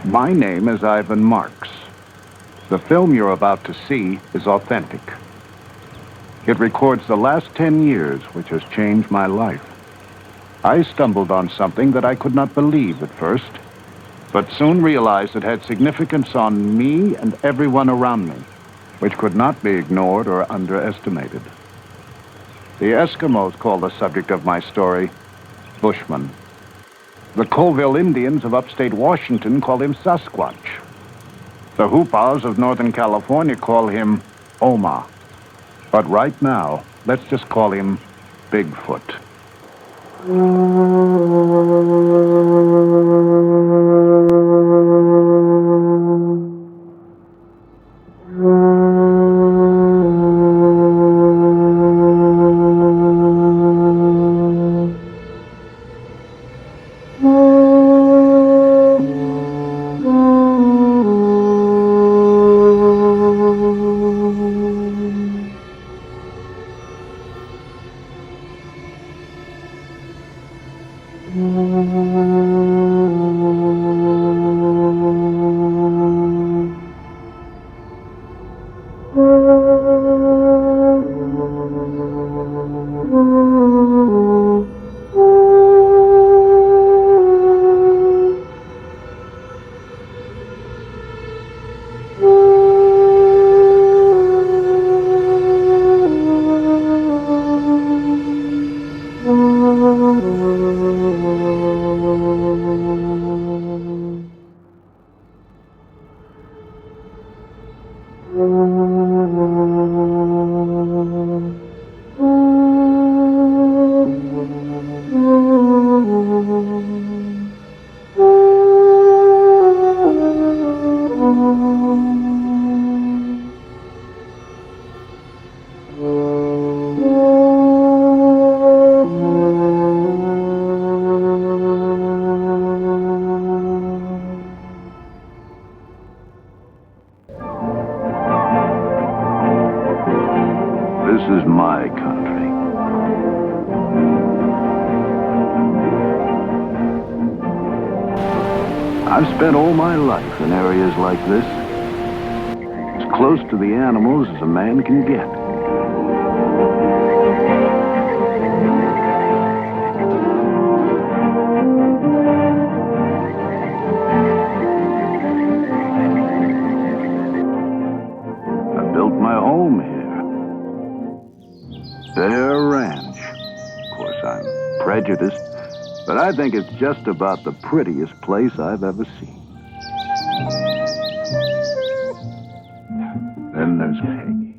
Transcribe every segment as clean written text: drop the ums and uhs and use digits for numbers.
My name is Ivan Marx. The film you're about to see is authentic. It records the last 10 years, which has changed my life. I stumbled on something that I could not believe at first, but soon realized it had significance on me and everyone around me, which could not be ignored or underestimated. The Eskimos call the subject of my story Bushman. The Colville Indians of upstate Washington call him Sasquatch. The Hoopas of Northern California call him Oma. But right now, let's just call him Bigfoot. This is my country. I've spent all my life in areas like this, as close to the animals as a man can get. I built my home here. Their ranch. Of course, I'm prejudiced, but I think it's just about the prettiest place I've ever seen. Then there's Peggy.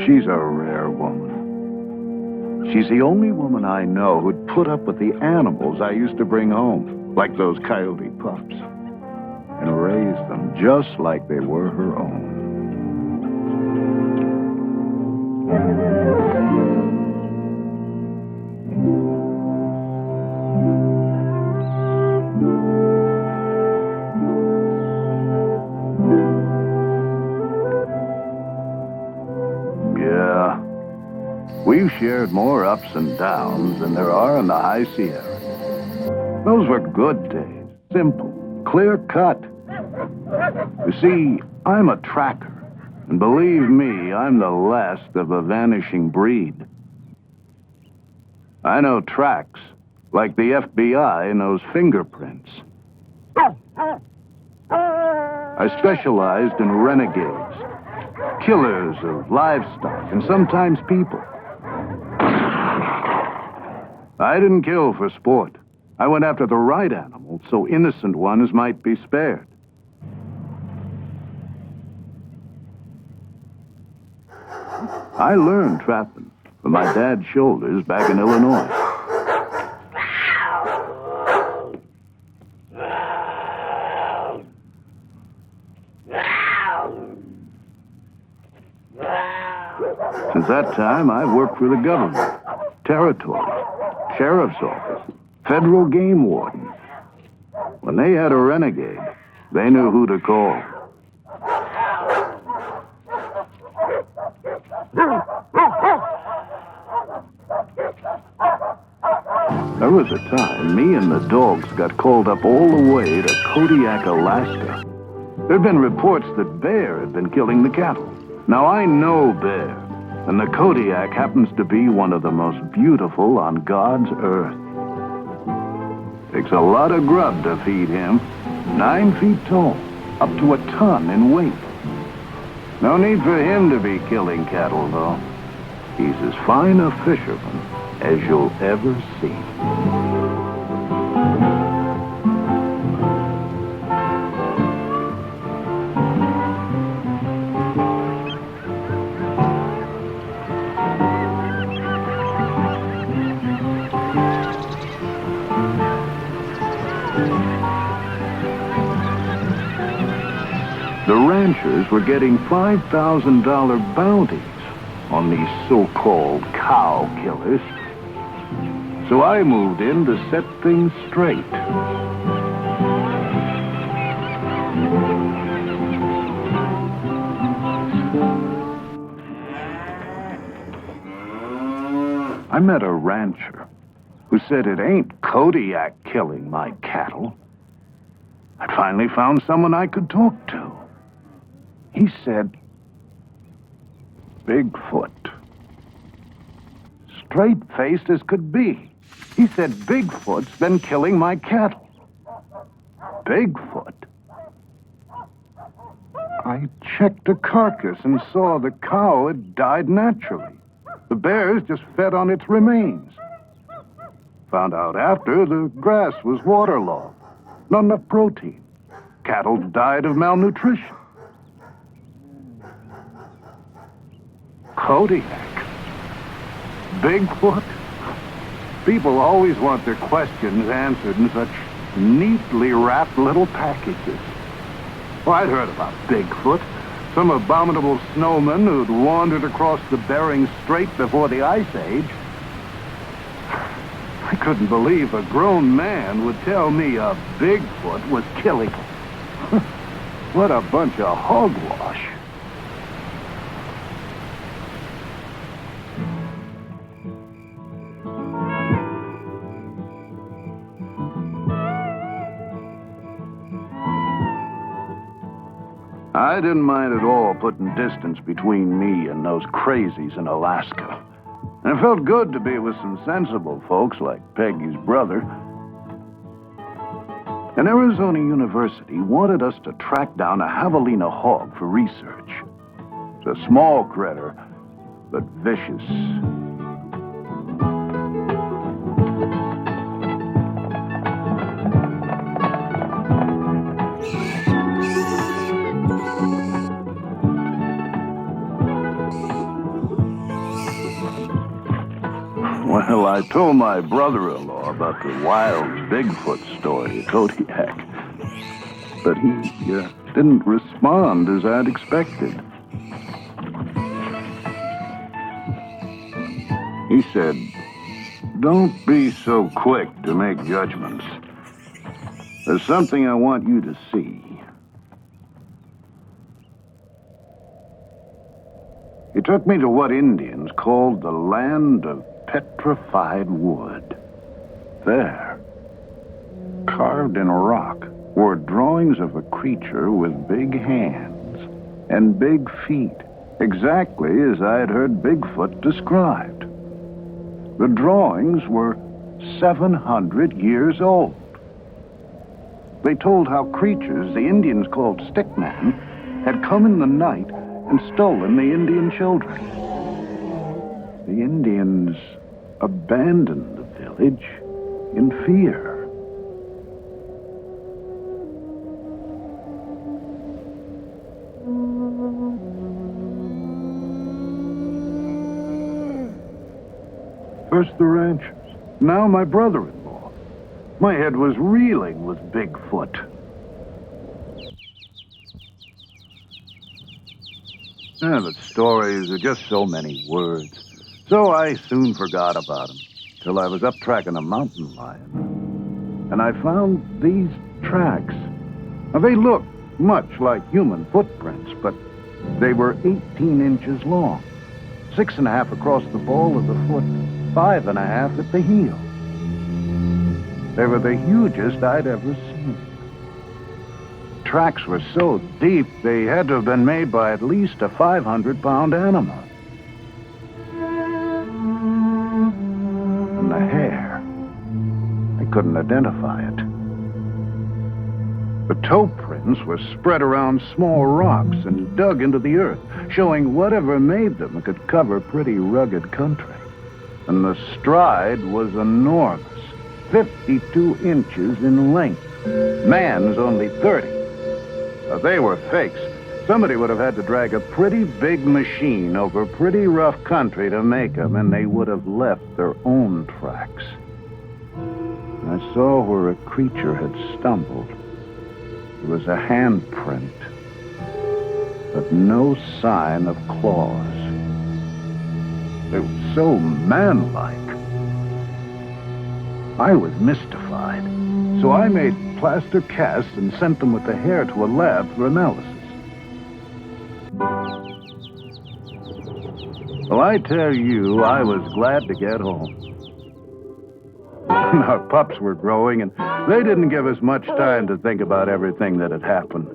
She's a rare woman. She's the only woman I know who'd put up with the animals I used to bring home, like those coyote pups, and raise them just like they were her own. We've shared more ups and downs than there are in the High Sierra. Those were good days. Simple, clear cut. You see, I'm a tracker. And believe me, I'm the last of a vanishing breed. I know tracks, like the FBI knows fingerprints. I specialized in renegades, killers of livestock, and sometimes people. I didn't kill for sport. I went after the right animals so innocent ones might be spared. I learned trapping from my dad's shoulders back in Illinois. Since that time, I've worked for the government, territory, sheriff's office, federal game warden. When they had a renegade, they knew who to call. There was a time me and the dogs got called up all the way to Kodiak, Alaska. There'd been reports that bear had been killing the cattle. Now I know bear, and the Kodiak happens to be one of the most beautiful on God's earth. Takes a lot of grub to feed him. 9 feet tall, up to a ton in weight. No need for him to be killing cattle, though. He's as fine a fisherman as you'll ever see. The ranchers were getting $5,000 bounties on these so-called cow killers. So I moved in to set things straight. I met a rancher who said it ain't Kodiak killing my cattle. I finally found someone I could talk to. He said, Bigfoot. Straight-faced as could be. He said Bigfoot's been killing my cattle. Bigfoot? I checked the carcass and saw the cow had died naturally. The bears just fed on its remains. Found out after the grass was waterlogged. Not enough protein. Cattle died of malnutrition. Kodiak? Bigfoot? People always want their questions answered in such neatly wrapped little packages. Well, I'd heard about Bigfoot. Some abominable snowman who'd wandered across the Bering Strait before the Ice Age. I couldn't believe a grown man would tell me a Bigfoot was killing him. What a bunch of hogwash. I didn't mind at all putting distance between me and those crazies in Alaska. And it felt good to be with some sensible folks like Peggy's brother. And Arizona University wanted us to track down a javelina hog for research. It's a small critter, but vicious. Well, I told my brother-in-law about the wild Bigfoot story at Kodiak, but he didn't respond as I'd expected. He said, "Don't be so quick to make judgments. There's something I want you to see." He took me to what Indians called the land of petrified wood. There, carved in rock, were drawings of a creature with big hands and big feet, exactly as I had heard Bigfoot described. The drawings were 700 years old. They told how creatures the Indians called stickmen had come in the night and stolen the Indian children. The Indians abandoned the village in fear. First the ranchers, now my brother-in-law. My head was reeling with Bigfoot. The stories are just so many words. So I soon forgot about him, till I was up tracking a mountain lion. And I found these tracks. Now, they looked much like human footprints, but they were 18 inches long, 6.5 across the ball of the foot, 5.5 at the heel. They were the hugest I'd ever seen. Tracks were so deep, they had to have been made by at least a 500-pound animal. And the hair, I couldn't identify it. The toe prints were spread around small rocks and dug into the earth, showing whatever made them could cover pretty rugged country. And the stride was enormous, 52 inches in length. Man's only 30. Now, they were fakes. Somebody would have had to drag a pretty big machine over pretty rough country to make them, and they would have left their own tracks. I saw where a creature had stumbled. It was a handprint, but no sign of claws. They were so manlike. I was mystified, so I made plaster casts and sent them with the hair to a lab for analysis. Well, I tell you, I was glad to get home. Our pups were growing, and they didn't give us much time to think about everything that had happened.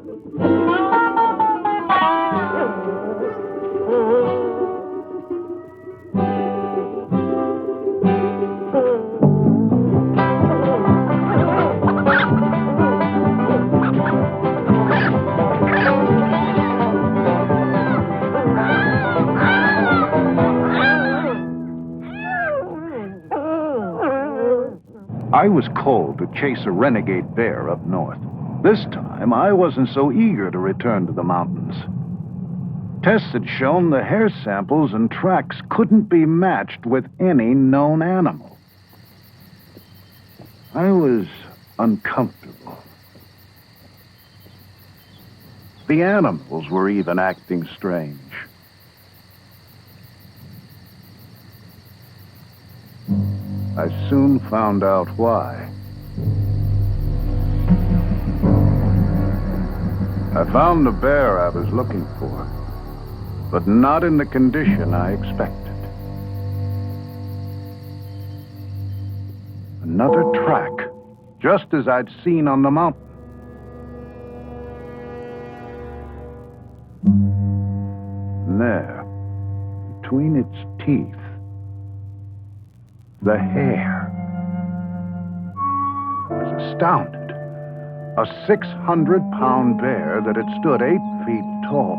I was called to chase a renegade bear up north. This time, I wasn't so eager to return to the mountains. Tests had shown the hair samples and tracks couldn't be matched with any known animal. I was uncomfortable. The animals were even acting strange. I soon found out why. I found the bear I was looking for, but not in the condition I expected. Another track, just as I'd seen on the mountain. And there, between its teeth, the hair. I was astounded. A 600-pound bear that had stood 8 feet tall,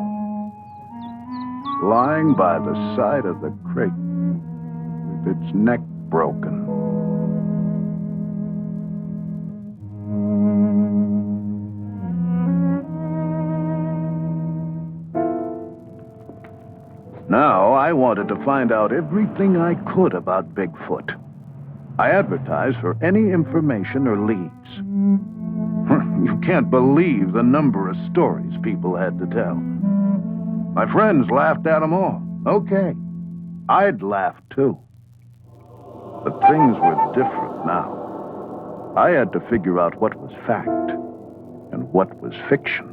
lying by the side of the creek with its neck broken. Now, I wanted to find out everything I could about Bigfoot. I advertised for any information or leads. You can't believe the number of stories people had to tell. My friends laughed at them all. Okay, I'd laugh too. But things were different now. I had to figure out what was fact and what was fiction.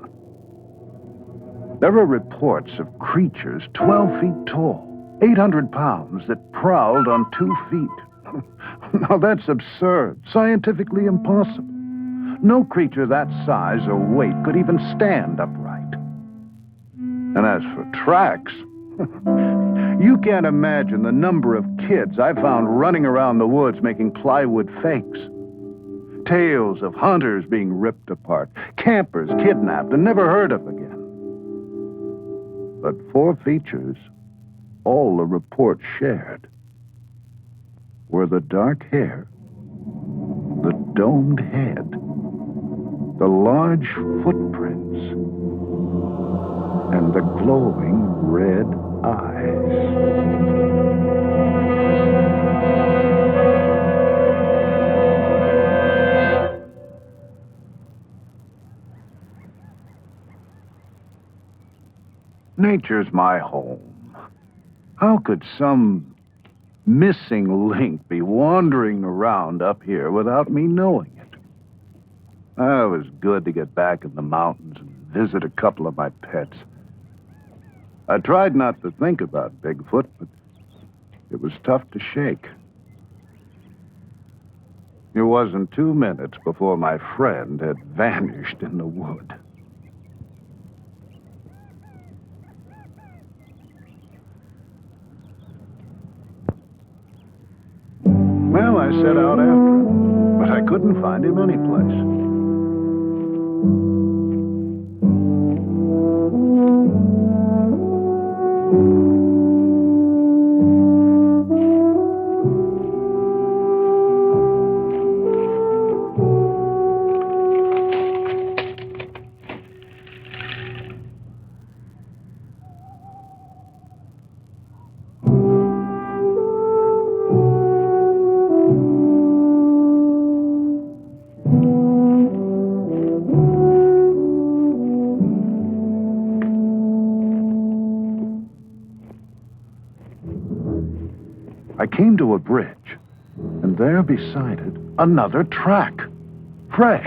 There were reports of creatures 12 feet tall, 800 pounds, that prowled on 2 feet. Now that's absurd, scientifically impossible. No creature that size or weight could even stand upright. And as for tracks, you can't imagine the number of kids I found running around the woods making plywood fakes. Tales of hunters being ripped apart, campers kidnapped and never heard of again. But 4 features, all the reports shared, were the dark hair, the domed head, the large footprints, and the glowing red eyes. Nature's my home. How could some missing link be wandering around up here without me knowing it? It was good to get back in the mountains and visit a couple of my pets. I tried not to think about Bigfoot, but it was tough to shake. It wasn't 2 minutes before my friend had vanished in the wood. Well, I set out after him, but I couldn't find him anyplace. I came to a bridge, and there beside it, another track. Fresh.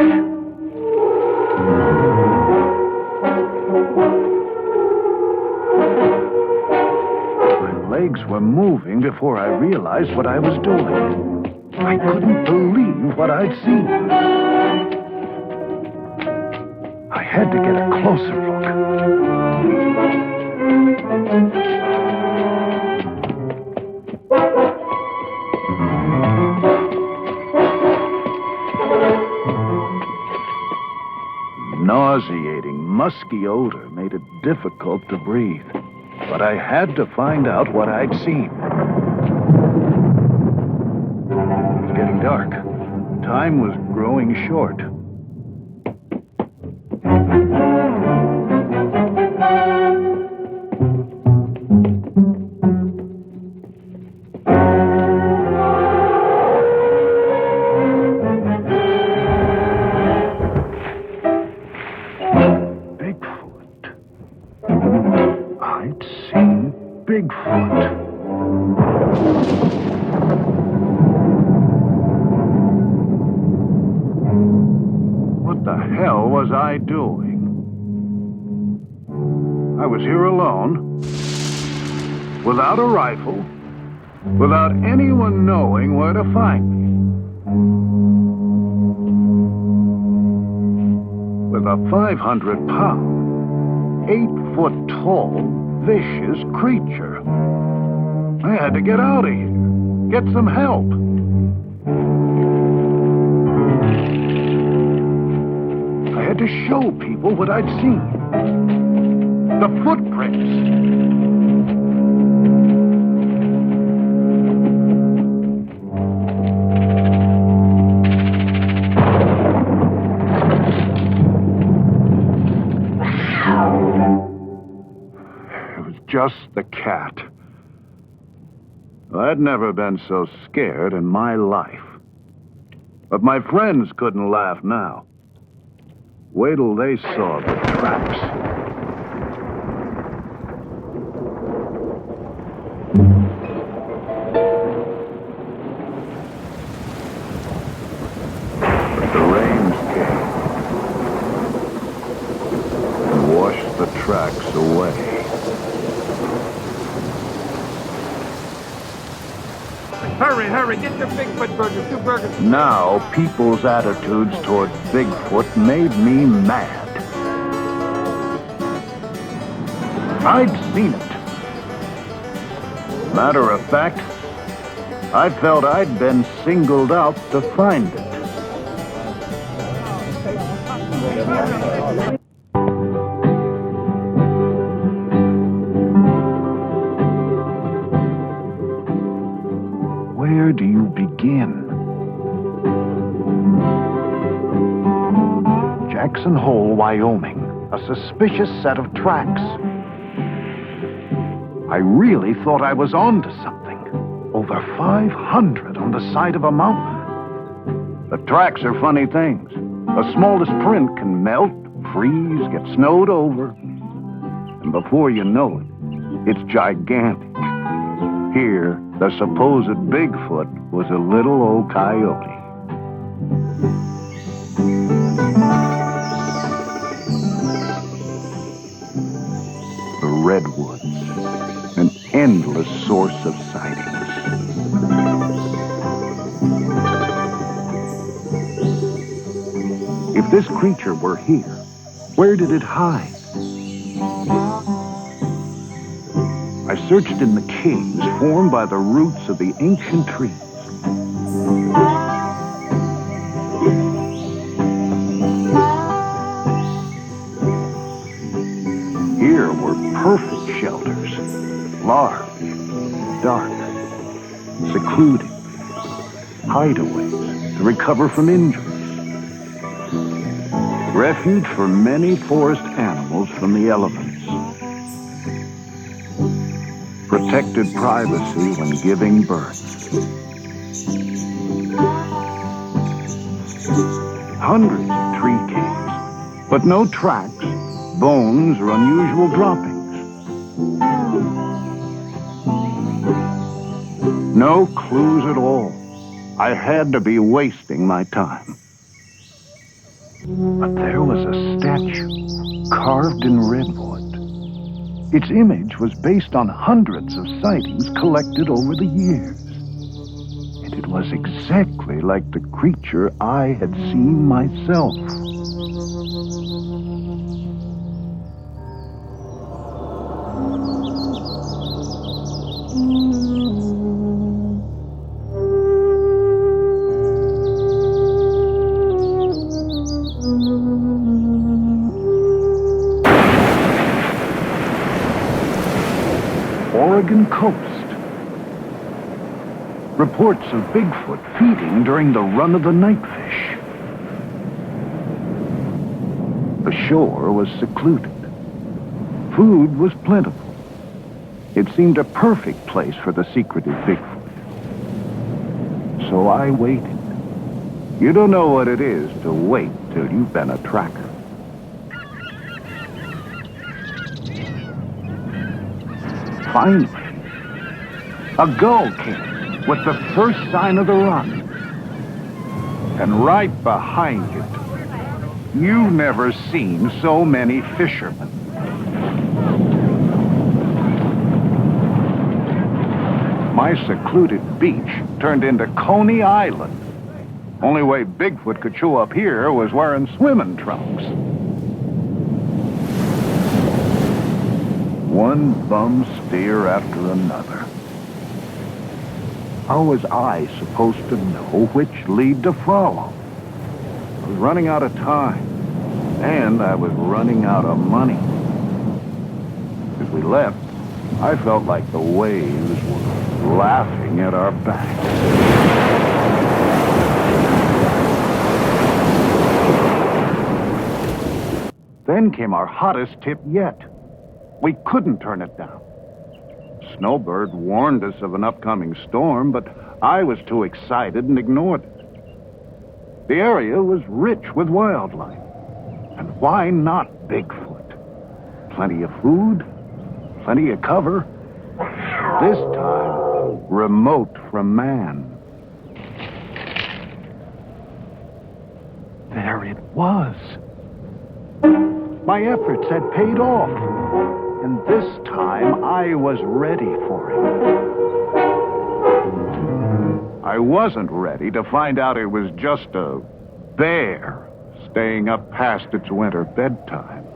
My legs were moving before I realized what I was doing. I couldn't believe what I'd seen. I had to get a closer look. Nauseating, musky odor made it difficult to breathe. But I had to find out what I'd seen. It was getting dark. Time was growing short. I'd seen Bigfoot. What the hell was I doing? I was here alone, without a rifle, without anyone knowing where to find me. With a 500-pound, 8-foot-tall, vicious creature. I had to get out of here. Get some help. I had to show people what I'd seen. The footprints. Just the cat. I'd never been so scared in my life. But my friends couldn't laugh now. Wait till they saw the tracks. But the rains came and washed the tracks away. Hurry, hurry, get your Bigfoot burgers, 2 burgers. Now, people's attitudes toward Bigfoot made me mad. I'd seen it. Matter of fact, I felt I'd been singled out to find it. Where do you begin? Jackson Hole, Wyoming. A suspicious set of tracks. I really thought I was onto something. Over 500 on the side of a mountain. The tracks are funny things. The smallest print can melt, freeze, get snowed over. And before you know it, it's gigantic. Here, the supposed Bigfoot was a little old coyote. The redwoods, an endless source of sightings. this creature were here, where did it hide? I searched in the caves formed by the roots of the ancient trees. Here were perfect shelters, large, dark, secluded, hideaways to recover from injuries. Refuge for many forest animals from the elements. Protected privacy when giving birth. Hundreds of tree caves, but no tracks, bones, or unusual droppings. No clues at all. I had to be wasting my time. But there was a statue carved in redwood. Its image was based on hundreds of sightings collected over the years. And it was exactly like the creature I had seen myself. Oregon coast. Reports of Bigfoot feeding during the run of the nightfish. The shore was secluded. Food was plentiful. It seemed a perfect place for the secretive Bigfoot. So I waited. You don't know what it is to wait till you've been a tracker. Finally, a gull came with the first sign of the run. And right behind it, you've never seen so many fishermen. My secluded beach turned into Coney Island. Only way Bigfoot could show up here was wearing swimming trunks. One bum steer after another. How was I supposed to know which lead to follow? I was running out of time, and I was running out of money. As we left, I felt like the waves were laughing at our backs. Then came our hottest tip yet. We couldn't turn it down. Snowbird warned us of an upcoming storm, but I was too excited and ignored it. The area was rich with wildlife. And why not Bigfoot? Plenty of food, plenty of cover. This time, remote from man. There it was. My efforts had paid off. And this time, I was ready for it. I wasn't ready to find out it was just a bear staying up past its winter bedtime.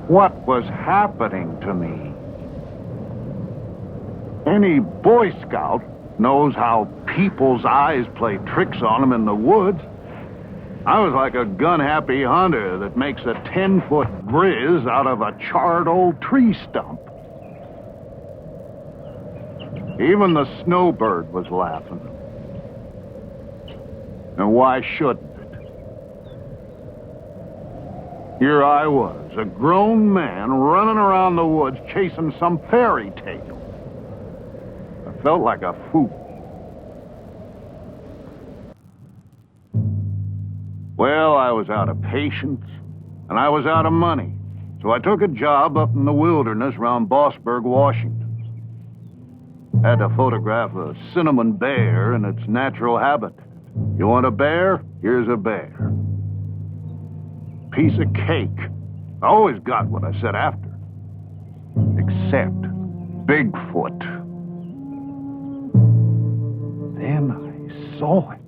What was happening to me? Any Boy Scout knows how people's eyes play tricks on them in the woods. I was like a gun-happy hunter that makes a 10-foot grizz out of a charred old tree stump. Even the snowbird was laughing. And why shouldn't it? Here I was, a grown man running around the woods chasing some fairy tale. I felt like a fool. Well, I was out of patience, and I was out of money, so I took a job up in the wilderness around Bossburg, Washington. Had to photograph a cinnamon bear in its natural habitat. You want a bear? Here's a bear. Piece of cake. I always got what I said after. Except Bigfoot. Then I saw it.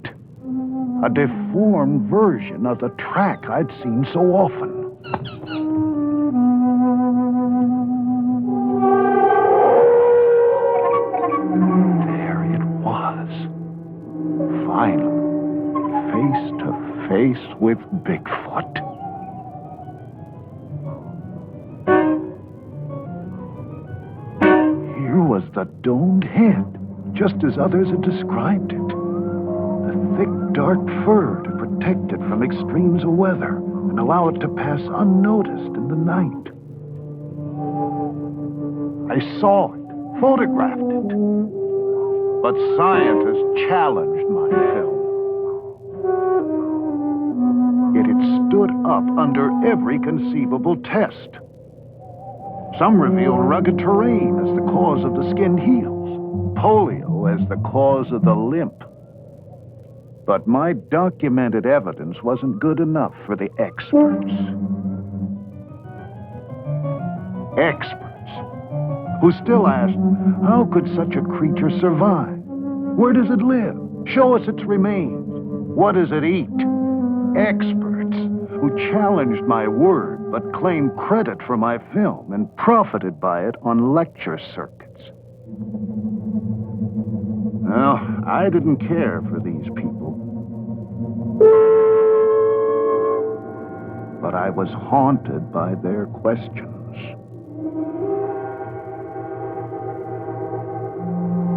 A deformed version of the track I'd seen so often. There it was. Finally, face to face with Bigfoot. Here was the domed head, just as others had described it. The thick, dark fur to protect it from extremes of weather and allow it to pass unnoticed in the night. I saw it, photographed it. But scientists challenged my film. Yet it stood up under every conceivable test. Some revealed rugged terrain as the cause of the skinned heels, polio as the cause of the limp. But my documented evidence wasn't good enough for the experts. Experts who still asked, how could such a creature survive? Where does it live? Show us its remains. What does it eat? Experts who challenged my word but claimed credit for my film and profited by it on lecture circuits. Well, I didn't care for these people. But I was haunted by their questions.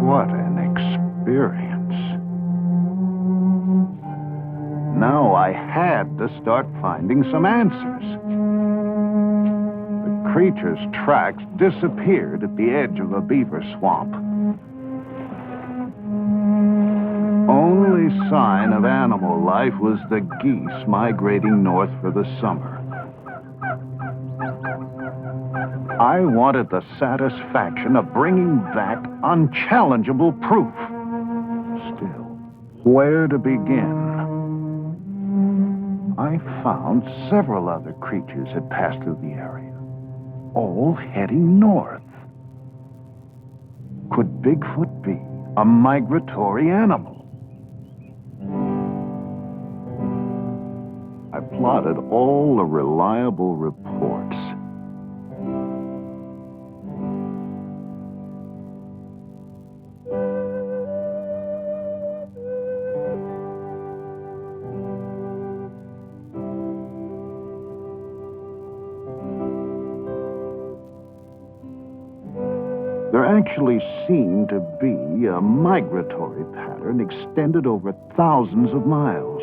What an experience. Now I had to start finding some answers. The creature's tracks disappeared at the edge of a beaver swamp. Only sign of animal life was the geese migrating north for the summer. I wanted the satisfaction of bringing back unchallengeable proof. Still, where to begin? I found several other creatures had passed through the area, all heading north. Could Bigfoot be a migratory animal? I plotted all the reliable reports. There actually seemed to be a migratory pattern extended over thousands of miles.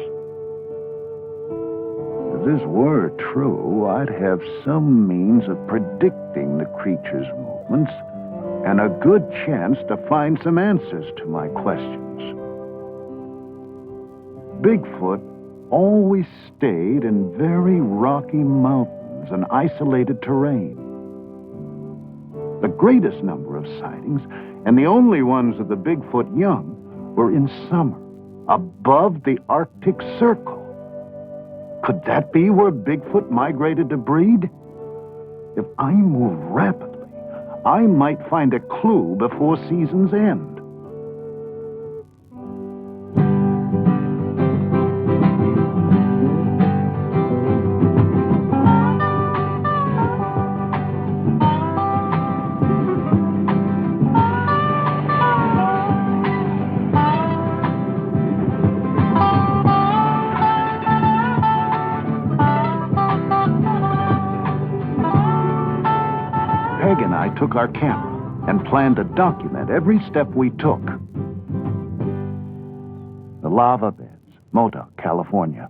If this were true, I'd have some means of predicting the creature's movements and a good chance to find some answers to my questions. Bigfoot always stayed in very rocky mountains and isolated terrain. The greatest number of sightings, and the only ones of the Bigfoot young, were in summer, above the Arctic Circle. Could that be where Bigfoot migrated to breed? If I move rapidly, I might find a clue before season's end. Peg and I took our camera and planned to document every step we took. The lava beds, Modoc, California.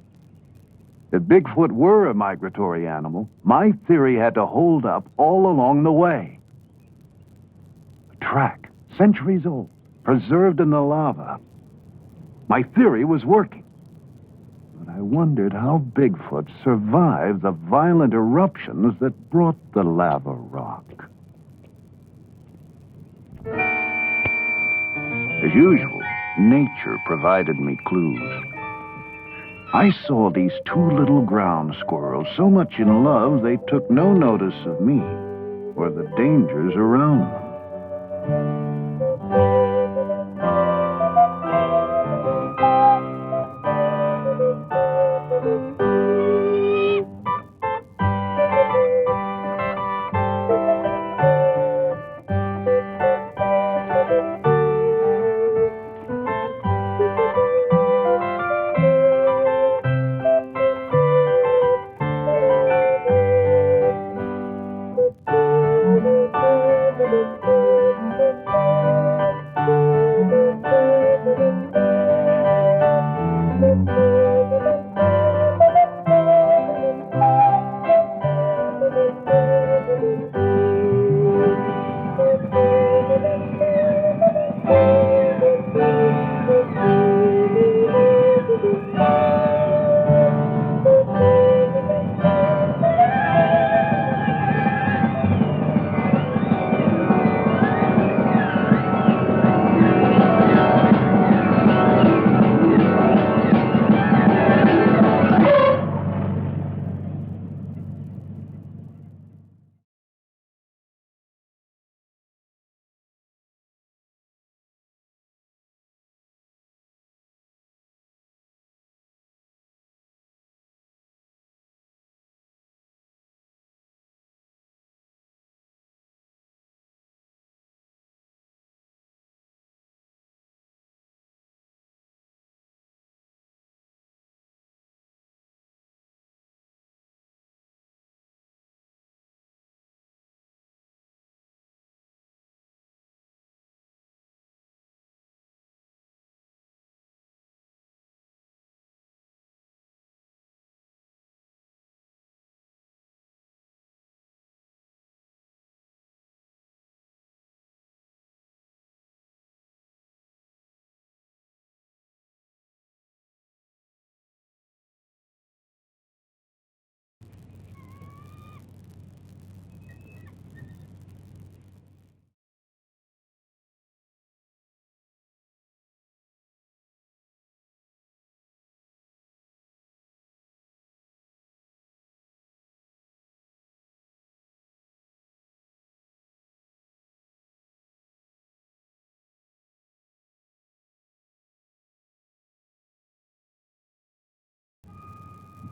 If Bigfoot were a migratory animal, my theory had to hold up all along the way. A track, centuries old, preserved in the lava. My theory was working. But I wondered how Bigfoot survived the violent eruptions that brought the lava rock. As usual, nature provided me clues. I saw these two little ground squirrels so much in love they took no notice of me or the dangers around them.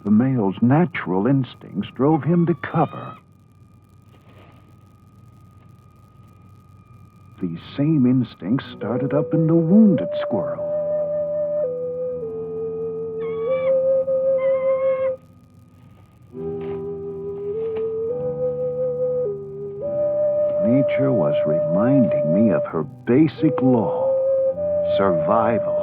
The male's natural instincts drove him to cover. These same instincts started up in the wounded squirrel. Nature was reminding me of her basic law: survival.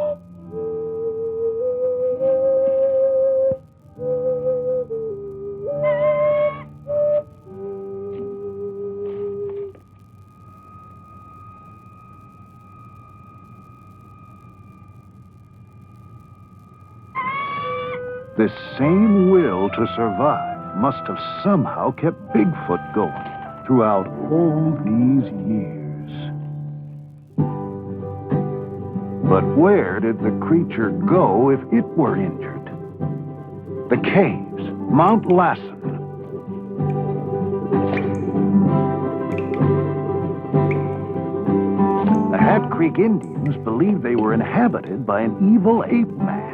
This same will to survive must have somehow kept Bigfoot going throughout all these years. But where did the creature go if it were injured? The caves, Mount Lassen. The Hat Creek Indians believed they were inhabited by an evil ape man.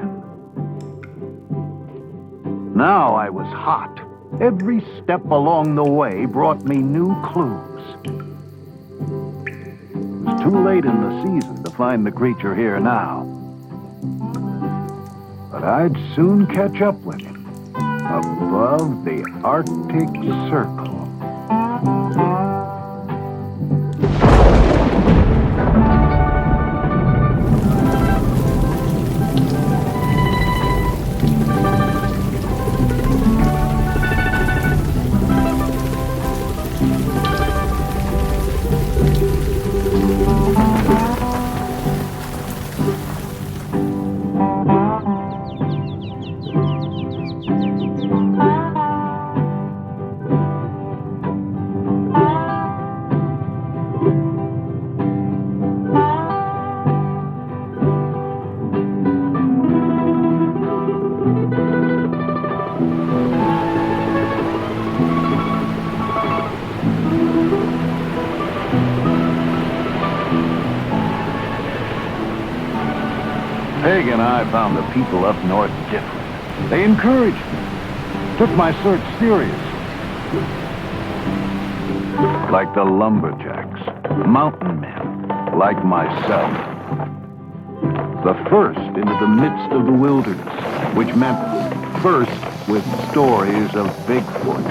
Now I was hot. Every step along the way brought me new clues. It was too late in the season to find the creature here now. But I'd soon catch up with him above the Arctic Circle. Peg and I found the people up north different. They encouraged me, took my search seriously. Like the lumberjacks, mountain men, like myself. The first into the midst of the wilderness, which meant first with stories of Bigfoot.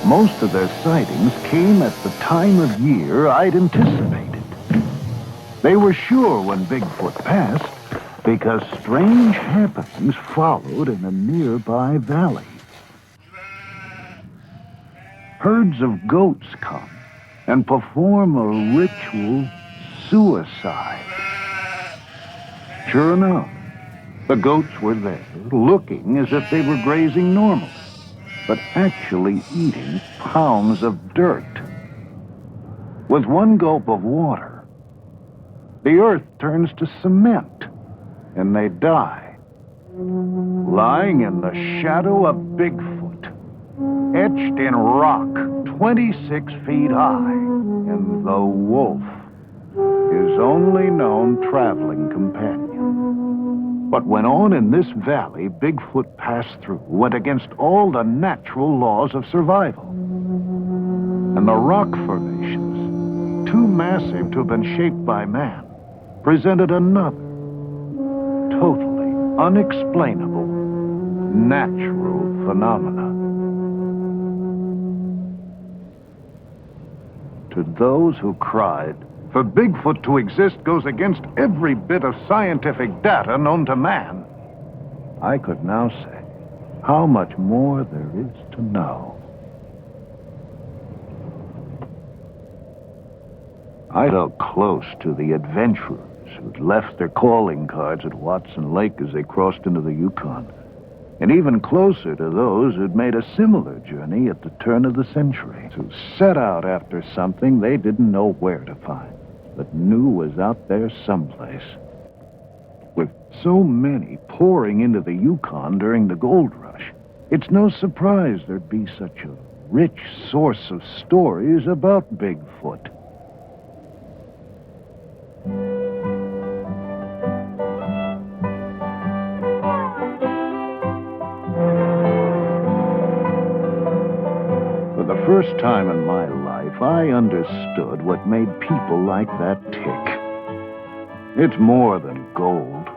Most of their sightings came at the time of year I'd anticipated. They were sure when Bigfoot passed because strange happenings followed in a nearby valley. Herds of goats come and perform a ritual suicide. Sure enough, the goats were there, looking as if they were grazing normally, but actually eating pounds of dirt. With one gulp of water, the earth turns to cement, and they die, lying in the shadow of Bigfoot, etched in rock 26 feet high, and the wolf, his only known traveling companion. What went on in this valley Bigfoot passed through went against all the natural laws of survival. And the rock formations, too massive to have been shaped by man, presented another, totally unexplainable, natural phenomena. To those who cried, for Bigfoot to exist goes against every bit of scientific data known to man, I could now say how much more there is to know. I felt close to the adventurers who'd left their calling cards at Watson Lake as they crossed into the Yukon, and even closer to those who'd made a similar journey at the turn of the century, who set out after something they didn't know where to find, but knew was out there someplace. With so many pouring into the Yukon during the gold rush, it's no surprise there'd be such a rich source of stories about Bigfoot. first time in my life, I understood what made people like that tick. It's more than gold.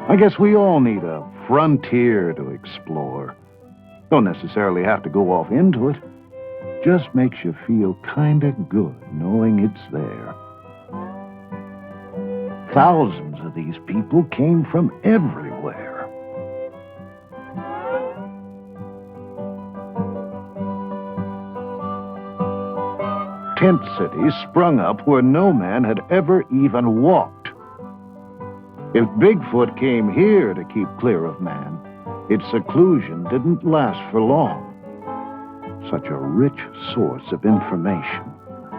I guess we all need a frontier to explore. Don't necessarily have to go off into it. Just makes you feel kinda good knowing it's there. Thousands of these people came from everywhere. Tent cities sprung up where no man had ever even walked. If Bigfoot came here to keep clear of man, its seclusion didn't last for long. Such a rich source of information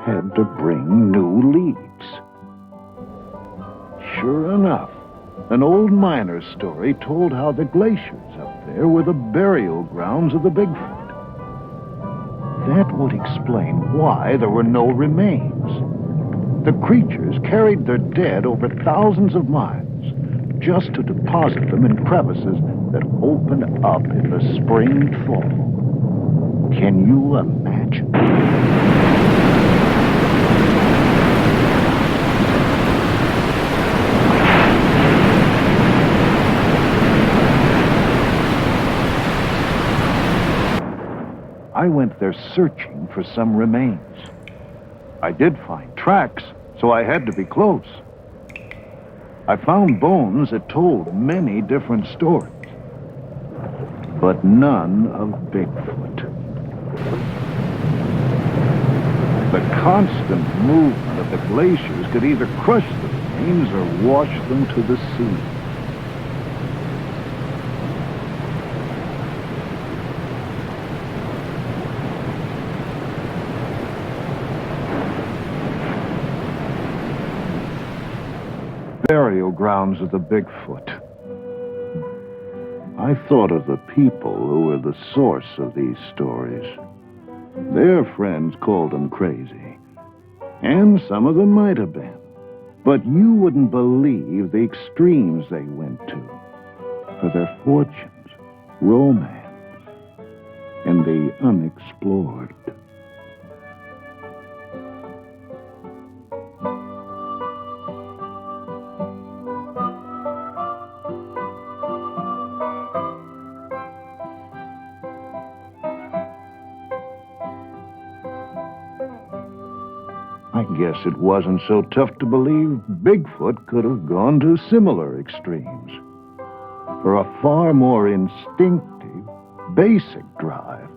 had to bring new leads. Sure enough, an old miner's story told how the glaciers up there were the burial grounds of the Bigfoot. That would explain why there were no remains. The creatures carried their dead over thousands of miles just to deposit them in crevices that opened up in the spring and fall. Can you imagine? I went there searching for some remains. I did find tracks, so I had to be close. I found bones that told many different stories, but none of Bigfoot. The constant movement of the glaciers could either crush the remains or wash them to the sea. Burial grounds of the Bigfoot. I thought of the people who were the source of these stories. Their friends called them crazy, and some of them might have been. But you wouldn't believe the extremes they went to for their fortunes, romance, and the unexplored. I guess it wasn't so tough to believe Bigfoot could have gone to similar extremes for a far more instinctive, basic drive,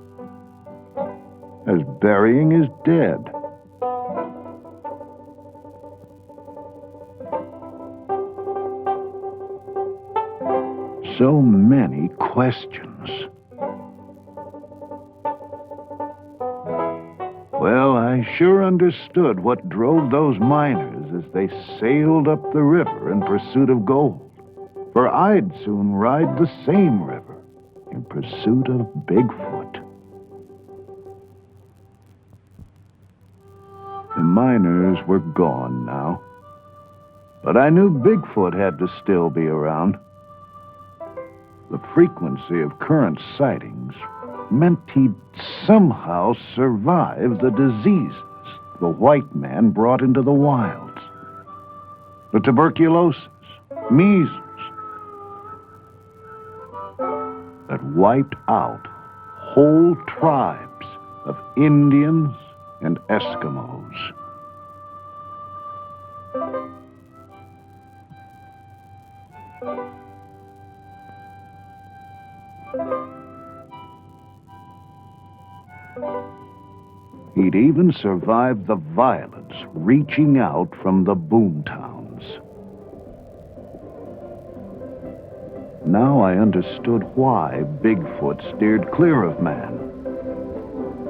as burying his dead. So many questions. Well, I sure understood what drove those miners as they sailed up the river in pursuit of gold. For I'd soon ride the same river in pursuit of Bigfoot. The miners were gone now, but I knew Bigfoot had to still be around. The frequency of current sightings meant he'd somehow survive the diseases the white man brought into the wilds. The tuberculosis, measles, that wiped out whole tribes of Indians and Eskimos. He'd even survived the violence reaching out from the boomtowns. Now I understood why Bigfoot steered clear of man.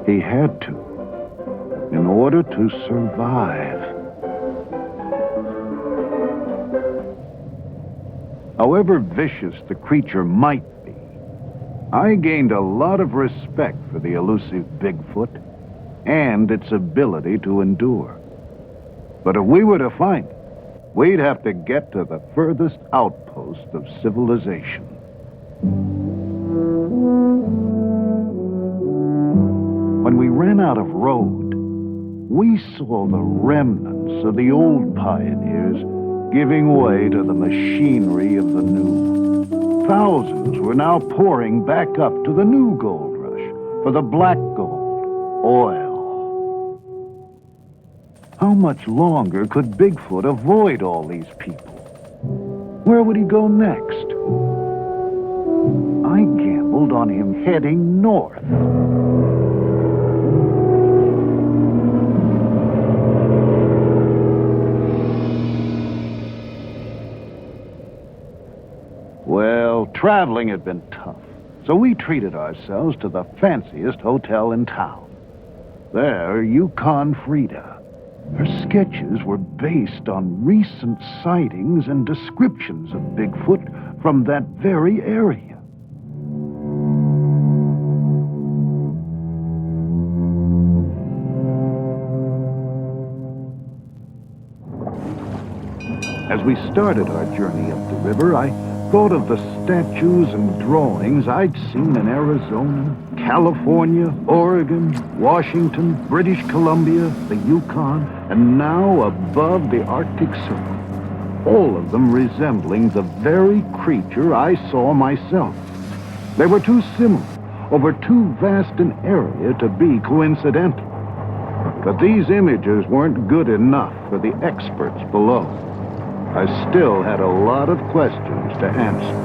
He had to, in order to survive. However vicious the creature might be, I gained a lot of respect for the elusive Bigfoot and its ability to endure. But if we were to find it, we'd have to get to the furthest outpost of civilization. When we ran out of road, we saw the remnants of the old pioneers giving way to the machinery of the new. Thousands were now pouring back up to the new gold rush for the black gold, oil. How much longer could Bigfoot avoid all these people? Where would he go next? I gambled on him heading north. Well, traveling had been tough, so we treated ourselves to the fanciest hotel in town. There, Yukon Frida. Her sketches were based on recent sightings and descriptions of Bigfoot from that very area. As we started our journey up the river, I thought of the statues and drawings I'd seen in Arizona, California, Oregon, Washington, British Columbia, the Yukon, and now above the Arctic Circle, all of them resembling the very creature I saw myself. They were too similar, over too vast an area to be coincidental. But these images weren't good enough for the experts below. I still had a lot of questions to answer.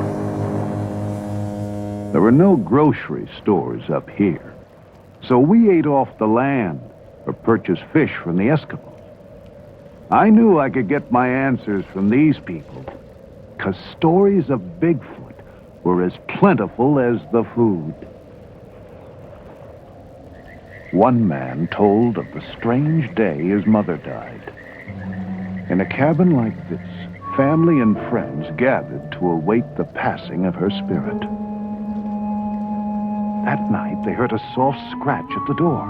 There were no grocery stores up here, so we ate off the land or purchased fish from the Eskimos. I knew I could get my answers from these people, because stories of Bigfoot were as plentiful as the food. One man told of the strange day his mother died. In a cabin like this, family and friends gathered to await the passing of her spirit. That night, they heard a soft scratch at the door.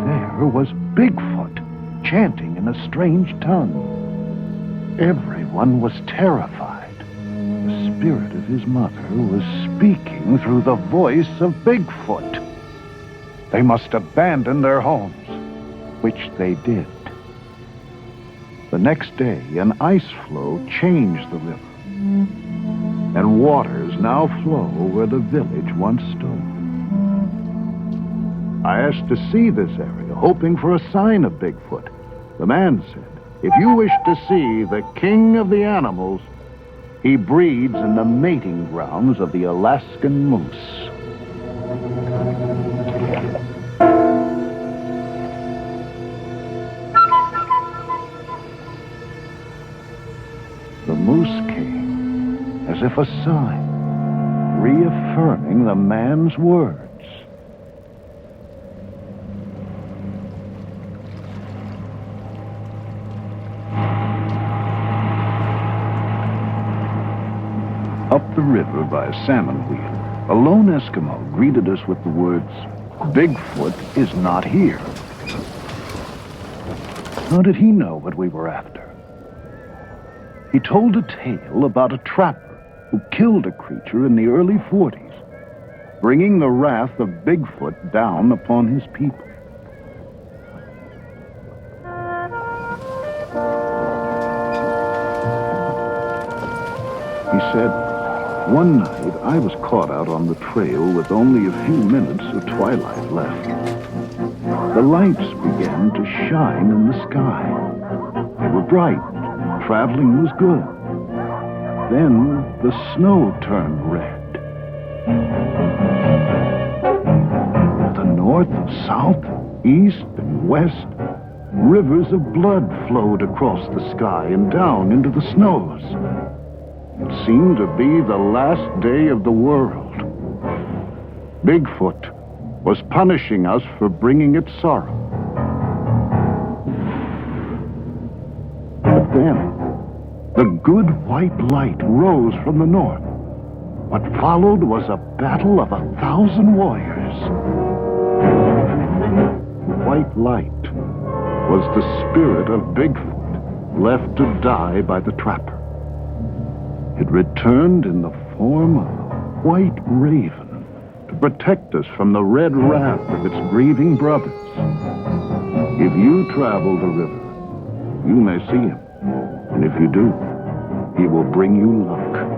There was Bigfoot, chanting in a strange tongue. Everyone was terrified. The spirit of his mother was speaking through the voice of Bigfoot. They must abandon their homes, which they did. The next day, an ice floe changed the river, and waters now flow where the village once stood. I asked to see this area, hoping for a sign of Bigfoot. The man said, if you wish to see the king of the animals, he breeds in the mating grounds of the Alaskan moose. The moose came, as if a sign, reaffirming the man's words. Up the river by a salmon wheel, a lone Eskimo greeted us with the words, "Bigfoot is not here." How did he know what we were after? He told a tale about a trapper who killed a creature in the early 40s, bringing the wrath of Bigfoot down upon his people. He said, one night I was caught out on the trail with only a few minutes of twilight left. The lights began to shine in the sky. They were bright. Traveling was good. Then the snow turned red. To the north and south, east and west, rivers of blood flowed across the sky and down into the snows. It seemed to be the last day of the world. Bigfoot was punishing us for bringing it sorrow. But then, the good white light rose from the north. What followed was a battle of 1,000 warriors. The white light was the spirit of Bigfoot, left to die by the trapper. It returned in the form of a white raven to to protect us from the red wrath of its grieving brothers. If you travel the river, you may see him. And if you do, he will bring you luck.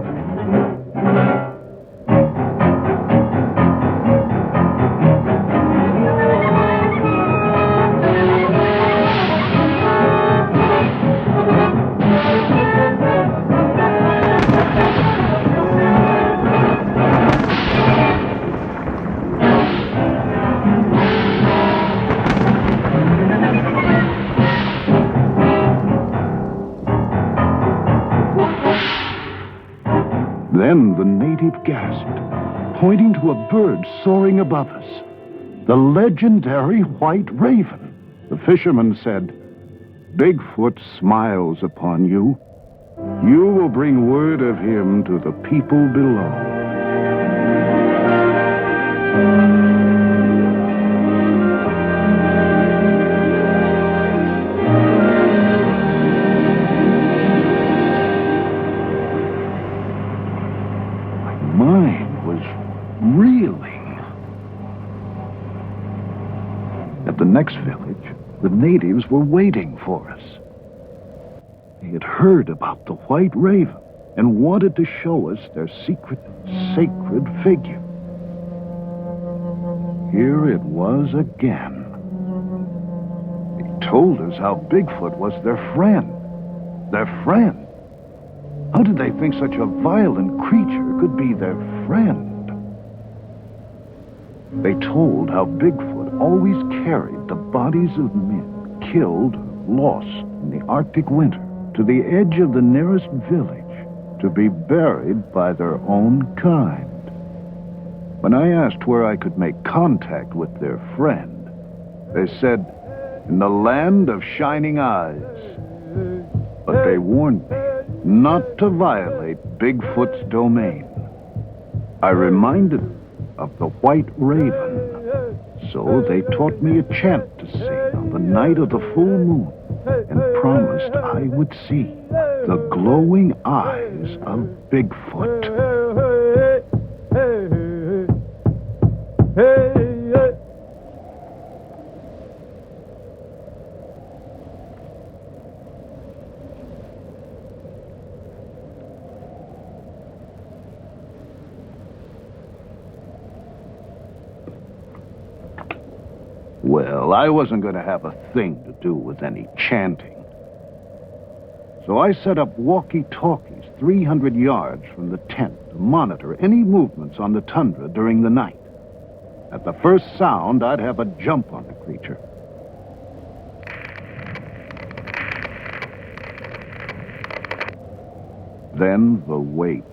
Then the native gasped, pointing to a bird soaring above us. The legendary white raven. The fisherman said, "Bigfoot smiles upon you. You will bring word of him to the people below." Mine was reeling. At the next village, the natives were waiting for us. They had heard about the white raven and wanted to show us their secret, sacred figure. Here it was again. They told us how Bigfoot was their friend. Their friend. How did they think such a violent creature could be their friend? They told how Bigfoot always carried the bodies of men killed or lost in the Arctic winter to the edge of the nearest village to be buried by their own kind. When I asked where I could make contact with their friend, they said, "In the land of shining eyes." But they warned me not to violate Bigfoot's domain. I reminded them of the white raven, so they taught me a chant to sing on the night of the full moon and promised I would see the glowing eyes of Bigfoot. Well, I wasn't going to have a thing to do with any chanting. So I set up walkie-talkies 300 yards from the tent to monitor any movements on the tundra during the night. At the first sound, I'd have a jump on the creature. Then the wait.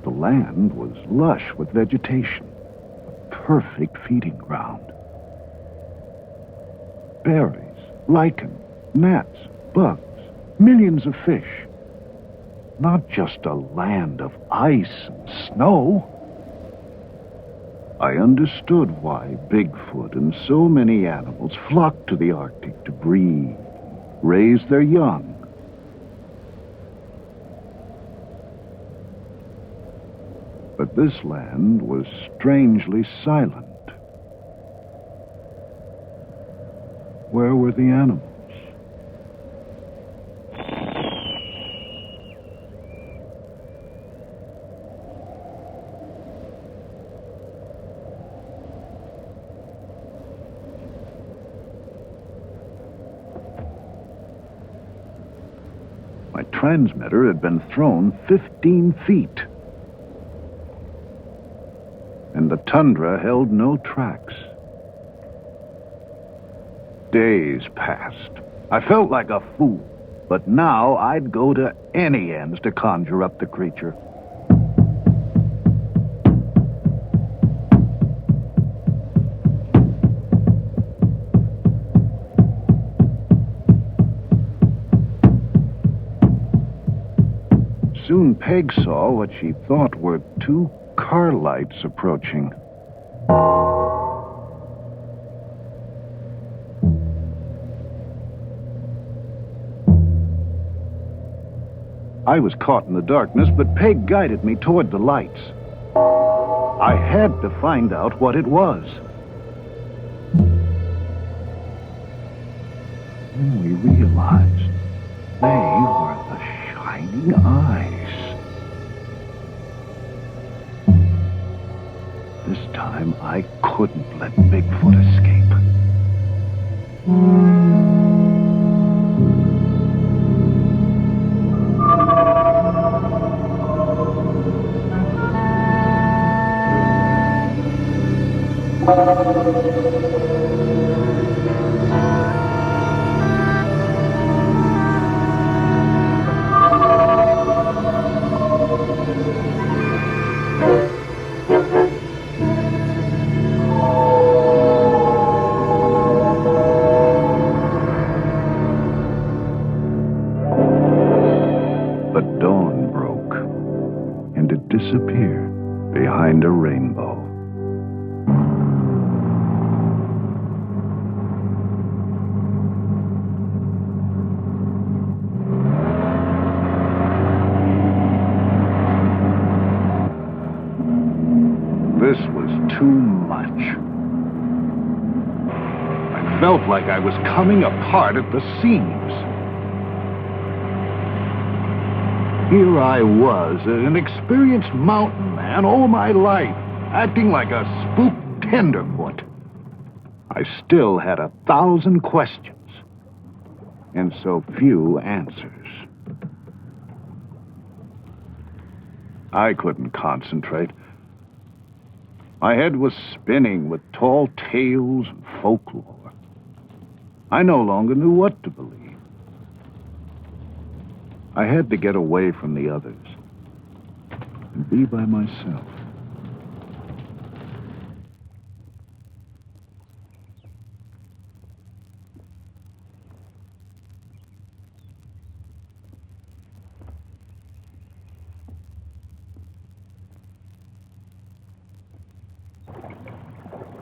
The land was lush with vegetation. Perfect feeding ground. Berries, lichen, gnats, bugs, millions of fish. Not just a land of ice and snow. I understood why Bigfoot and so many animals flocked to the Arctic to breed, raise their young. But this land was strangely silent. Where were the animals? My transmitter had been thrown 15 feet. And the tundra held no tracks. Days passed. I felt like a fool, but now I'd go to any ends to conjure up the creature. Soon Peg saw what she thought were two car lights approaching. I was caught in the darkness, but Peg guided me toward the lights. I had to find out what it was. Then we realized they were the shining eyes. This time I couldn't let Bigfoot escape. But dawn broke, and it disappeared behind a rainbow. This was too much. I felt like I was coming apart at the seams. Here I was, an experienced mountain man all my life, acting like a spooked tenderfoot. I still had 1,000 questions, and so few answers. I couldn't concentrate. My head was spinning with tall tales and folklore. I no longer knew what to believe. I had to get away from the others and be by myself.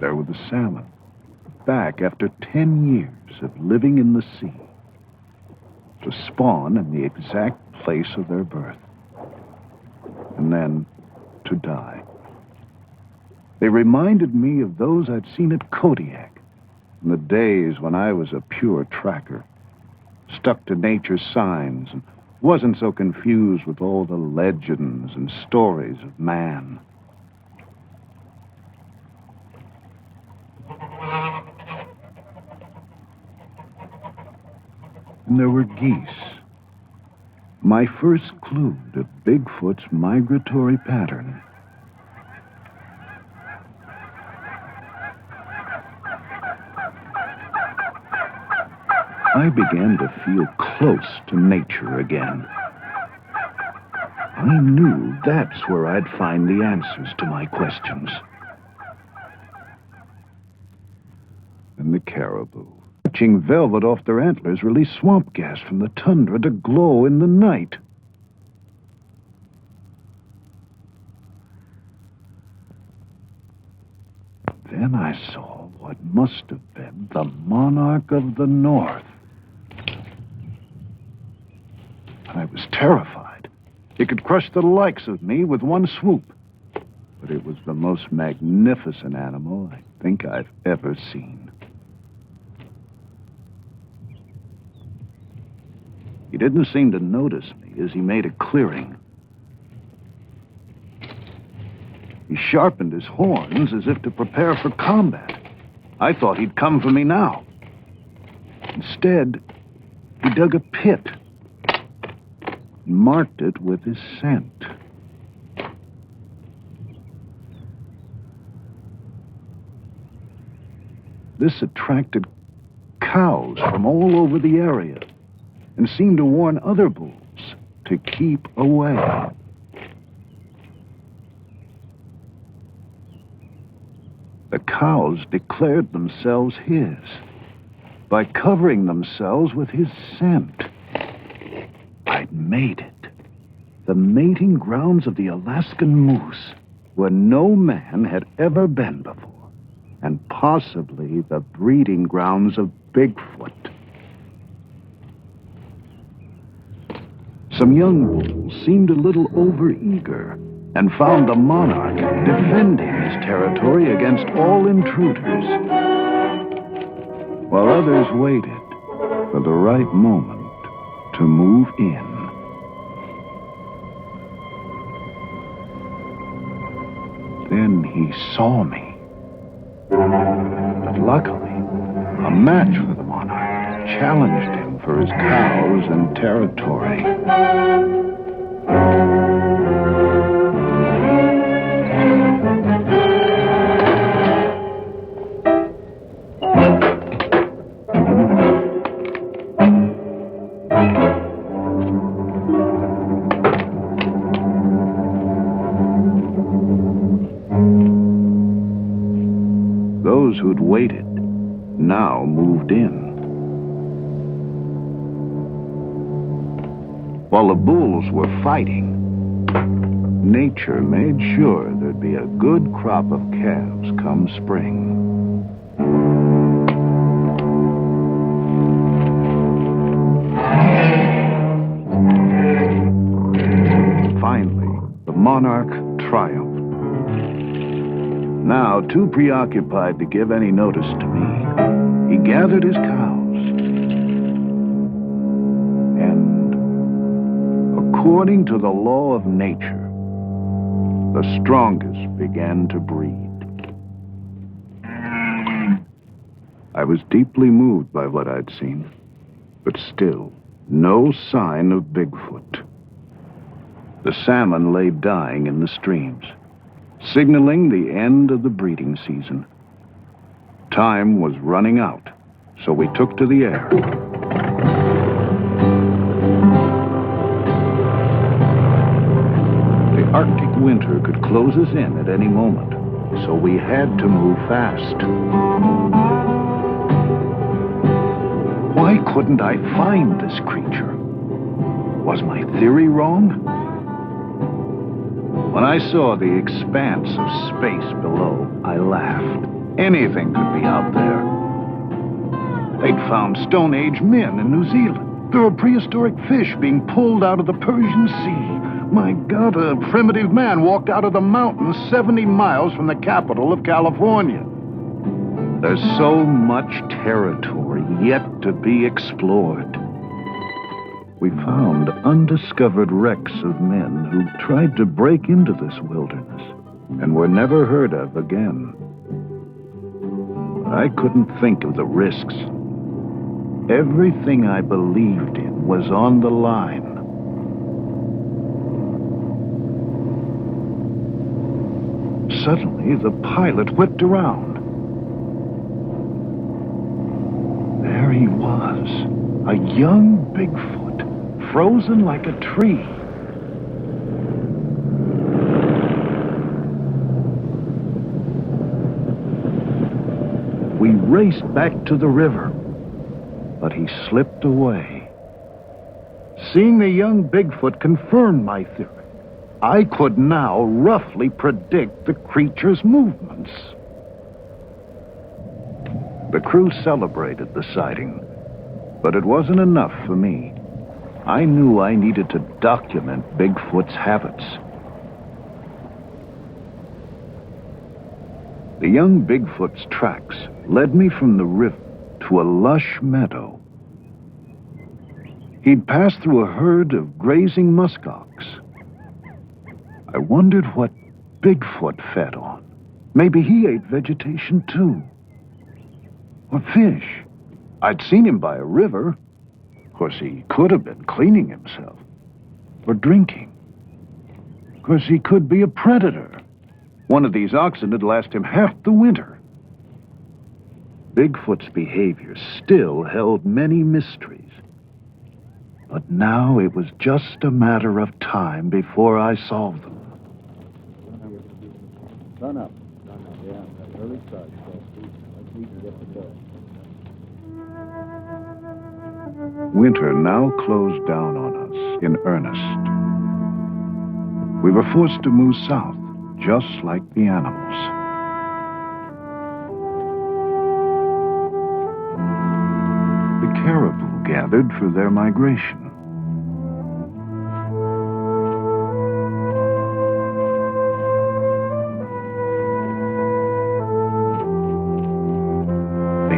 There were the salmon, back after 10 years of living in the sea, to spawn in the exact place of their birth, and then to die. They reminded me of those I'd seen at Kodiak in the days when I was a pure tracker, stuck to nature's signs and wasn't so confused with all the legends and stories of man. And there were geese. My first clue to Bigfoot's migratory pattern. I began to feel close to nature again. I knew that's where I'd find the answers to my questions. And the caribou, watching velvet off their antlers release swamp gas from the tundra to glow in the night. Then I saw what must have been the monarch of the North. I was terrified. It could crush the likes of me with one swoop. But it was the most magnificent animal I think I've ever seen. He didn't seem to notice me as he made a clearing. He sharpened his horns as if to prepare for combat. I thought he'd come for me now. Instead, he dug a pit and marked it with his scent. This attracted cows from all over the area and seemed to warn other bulls to keep away. The cows declared themselves his by covering themselves with his scent. I'd made it. The mating grounds of the Alaskan moose, where no man had ever been before, and possibly the breeding grounds of Bigfoot. Some young bulls seemed a little overeager and found the monarch defending his territory against all intruders, while others waited for the right moment to move in. Then he saw me. But luckily, a match for the monarch challenged him for his cows and territory. Those who'd waited now moved in. While the bulls were fighting, nature made sure there'd be a good crop of calves come spring. Finally, the monarch triumphed. Now, too preoccupied to give any notice to me, he gathered his cows. And, according to the law of nature, the strongest began to breed. I was deeply moved by what I'd seen, but still, no sign of Bigfoot. The salmon lay dying in the streams, signaling the end of the breeding season. Time was running out, so we took to the air. The Arctic winter could close us in at any moment, so we had to move fast. Why couldn't I find this creature? Was my theory wrong? When I saw the expanse of space below, I laughed. Anything could be out there. They'd found Stone Age men in New Zealand. There were prehistoric fish being pulled out of the Persian Sea. My God, a primitive man walked out of the mountains 70 miles from the capital of California. There's so much territory yet to be explored. We found undiscovered wrecks of men who tried to break into this wilderness and were never heard of again. I couldn't think of the risks. Everything I believed in was on the line. Suddenly, the pilot whipped around. There he was, a young Bigfoot, frozen like a tree. We raced back to the river, but he slipped away. Seeing the young Bigfoot confirmed my theory. I could now roughly predict the creature's movements. The crew celebrated the sighting, but it wasn't enough for me. I knew I needed to document Bigfoot's habits. The young Bigfoot's tracks led me from the river to a lush meadow. He'd passed through a herd of grazing muskox. I wondered what Bigfoot fed on. Maybe he ate vegetation too. Or fish. I'd seen him by a river. Of course, he could have been cleaning himself. Or drinking. Of course, he could be a predator. One of these oxen had lasted him half the winter. Bigfoot's behavior still held many mysteries. But now it was just a matter of time before I solved them. Sun up, yeah, that early start. We can get the door. Winter now closed down on us in earnest. We were forced to move south, just like the animals. The caribou gathered for their migration.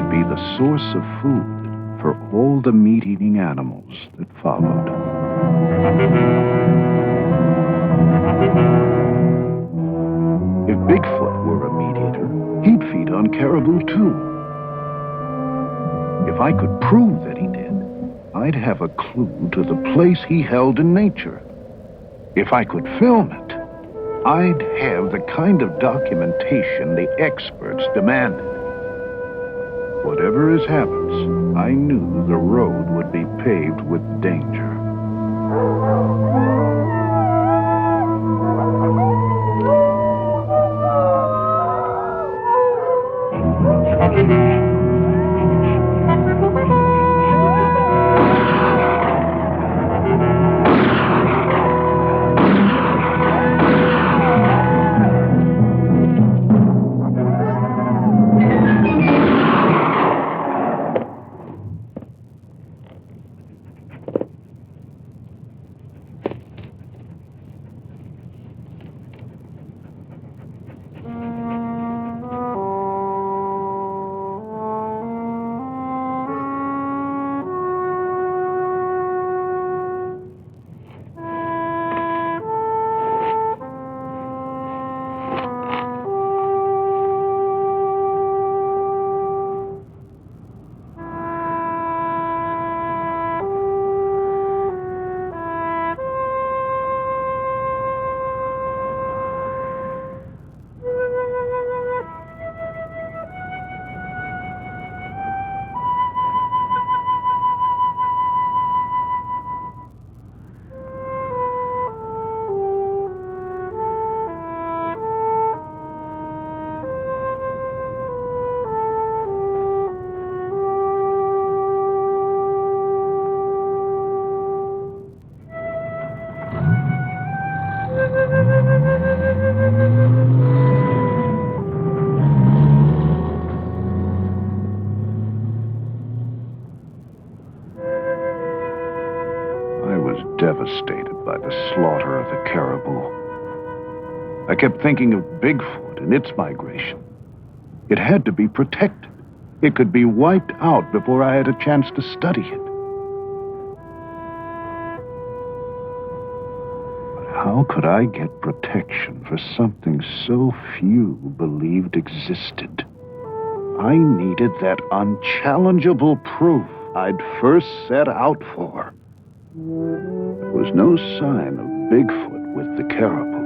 might be the source of food for all the meat-eating animals that followed. If Bigfoot were a meat-eater, he'd feed on caribou too. If I could prove that he did, I'd have a clue to the place he held in nature. If I could film it, I'd have the kind of documentation the experts demanded. Whatever his habits, I knew the road would be paved with danger. Devastated by the slaughter of the caribou. I kept thinking of Bigfoot and its migration. It had to be protected. It could be wiped out before I had a chance to study it. But how could I get protection for something so few believed existed? I needed that unchallengeable proof I'd first set out for. There was no sign of Bigfoot with the caribou.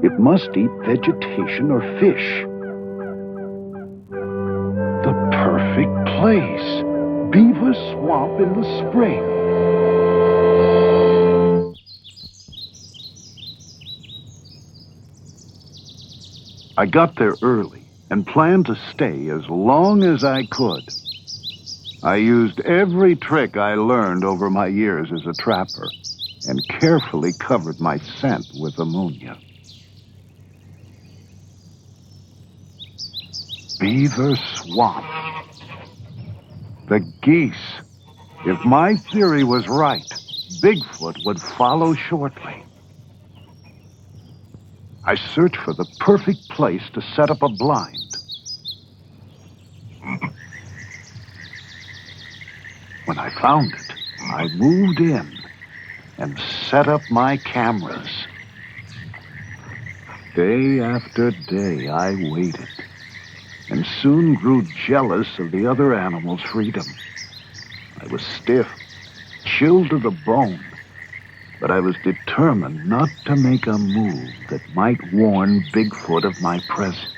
It must eat vegetation or fish. The perfect place. Beaver Swamp in the spring. I got there early and planned to stay as long as I could. I used every trick I learned over my years as a trapper and carefully covered my scent with ammonia. Beaver Swamp. The geese. If my theory was right, Bigfoot would follow shortly. I searched for the perfect place to set up a blind. When I found it, I moved in and set up my cameras. Day after day, I waited and soon grew jealous of the other animals' freedom. I was stiff, chilled to the bone, but I was determined not to make a move that might warn Bigfoot of my presence.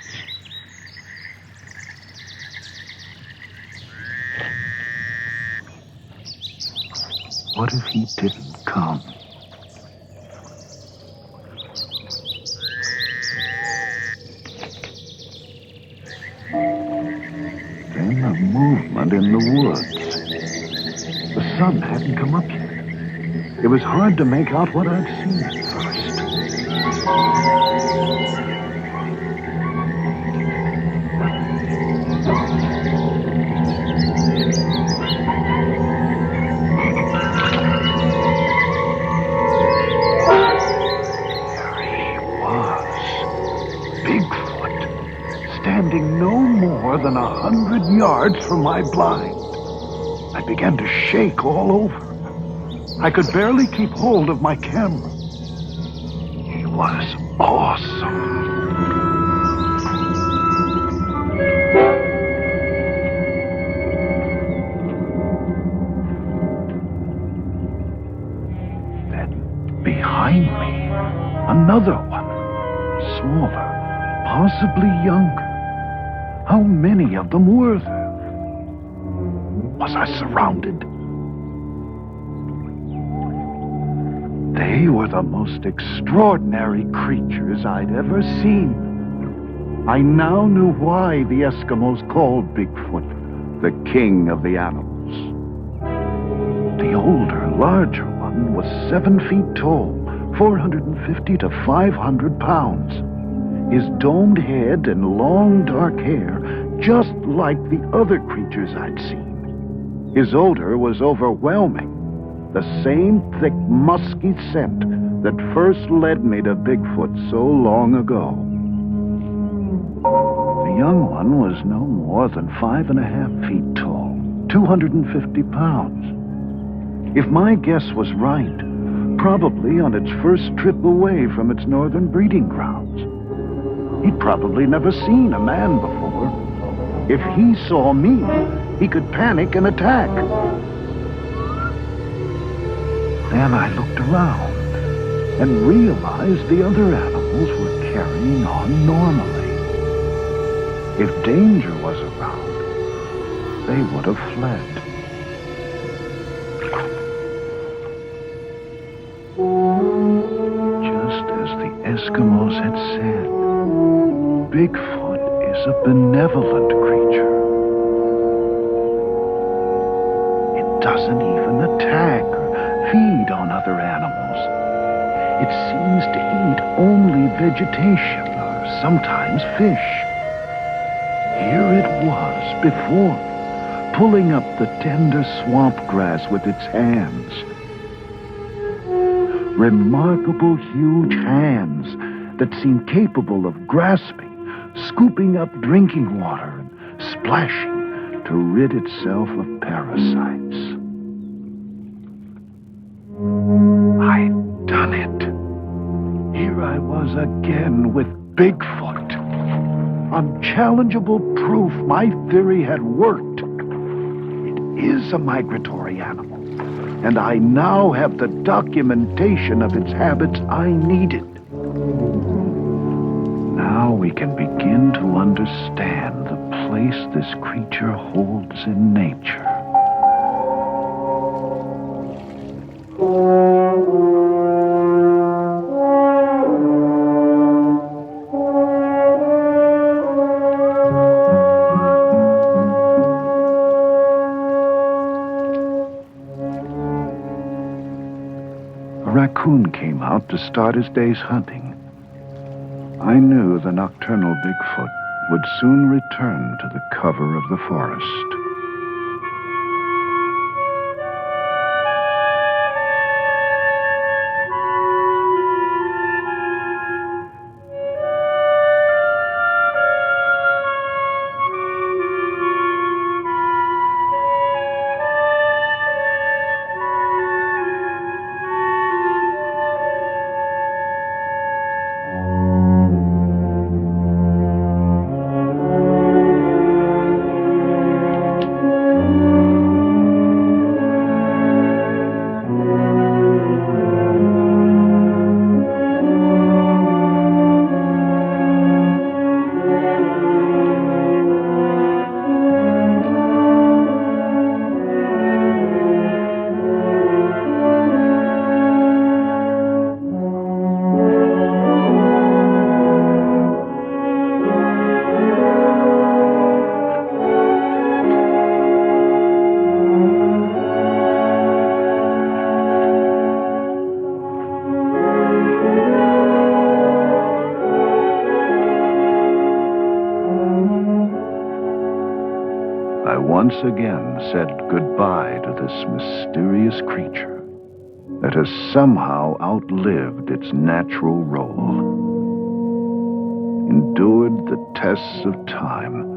What if he didn't come? Then a movement in the woods. The sun hadn't come up yet. It was hard to make out what I'd seen at first. standing no more than 100 yards from my blind. I began to shake all over. I could barely keep hold of my camera. He was awesome. Then, behind me, another one, smaller, possibly younger. How many of them were there? Was I surrounded? They were the most extraordinary creatures I'd ever seen. I now knew why the Eskimos called Bigfoot the king of the animals. The older, larger one was 7 feet tall, 450 to 500 pounds. His domed head and long dark hair, just like the other creatures I'd seen. His odor was overwhelming, the same thick, musky scent that first led me to Bigfoot so long ago. The young one was no more than 5.5 feet tall, 250 pounds. If my guess was right, probably on its first trip away from its northern breeding grounds. He'd probably never seen a man before. If he saw me, he could panic and attack. Then I looked around and realized the other animals were carrying on normally. If danger was around, they would have fled. Just as the Eskimos had said, Bigfoot is a benevolent creature. It doesn't even attack or feed on other animals. It seems to eat only vegetation or sometimes fish. Here it was before, pulling up the tender swamp grass with its hands. Remarkable huge hands that seemed capable of grasping, scooping up drinking water and splashing to rid itself of parasites. I'd done it. Here I was again with Bigfoot. Unchallengeable proof my theory had worked. It is a migratory animal, and I now have the documentation of its habits I needed. Now we can begin to understand the place this creature holds in nature. A raccoon came out to start his day's hunting. I knew the nocturnal Bigfoot would soon return to the cover of the forest. I once again said goodbye to this mysterious creature that has somehow outlived its natural role. endured the tests of time,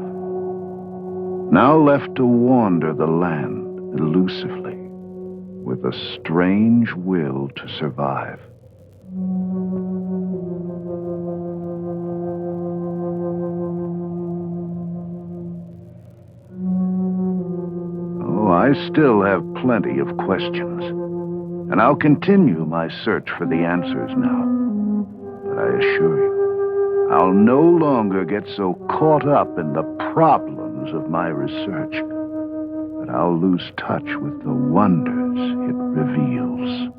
now left to wander the land elusively, with a strange will to survive. Oh, I still have plenty of questions, and I'll continue my search for the answers now. But I assure you, I'll no longer get so caught up in the problems of my research that I'll lose touch with the wonders it reveals.